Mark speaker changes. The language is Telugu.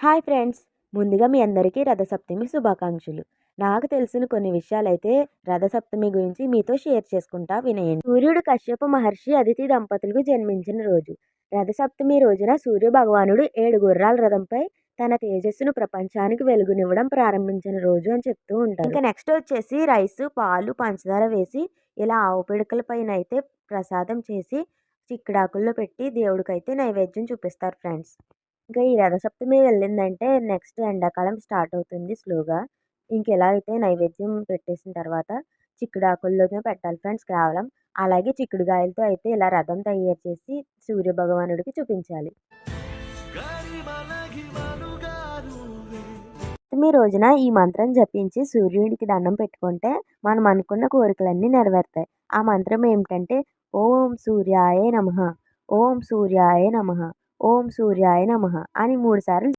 Speaker 1: Hi friends! ముందుగా మీ అందరికీ రథసప్తమి శుభాకాంక్షలు. నాకు తెలిసిన కొన్ని విషయాలైతే రథసప్తమి గురించి మీతో షేర్ చేసుకుంటా వినేయండి. సూర్యుడు కశ్యప మహర్షి అదితి దంపతులకు జన్మించిన రోజు. రథసప్తమి రోజున సూర్య భగవానుడు 7 గుర్రాల రథంపై తన తేజస్సును ప్రపంచానికి వెలుగునివ్వడం ప్రారంభించిన రోజు అని చెప్తూ ఉంటారు. ఇంకా నెక్స్ట్ వచ్చేసి రైసు, పాలు, పంచదార వేసి ఇలా ఆవు పిడకల పైన అయితే ప్రసాదం చేసి చిక్కుడాకుల్లో పెట్టి దేవుడికైతే నైవేద్యం చూపిస్తారు ఫ్రెండ్స్. ఇంకా ఈ రథసప్తమి వెళ్ళిందంటే నెక్స్ట్ ఎండాకాలం స్టార్ట్ అవుతుంది స్లోగా. ఇంకెలా అయితే నైవేద్యం పెట్టేసిన తర్వాత చిక్కుడాకుల్లోనే పెట్టాలి ఫ్రెండ్స్ కేవలం. అలాగే చిక్కుడుగాయలతో అయితే ఇలా రథం తయారు చేసి సూర్యభగవానుడికి చూపించాలి. సప్తమి రోజున ఈ మంత్రం జపించి సూర్యుడికి దండం పెట్టుకుంటే మనం అనుకున్న కోరికలన్నీ నెరవేరుతాయి. ఆ మంత్రం ఏమిటంటే ఓం సూర్యాయ నమః, ఓం సూర్యాయ నమః, ఓం సూర్యాయ నమః అని 3 సార్లు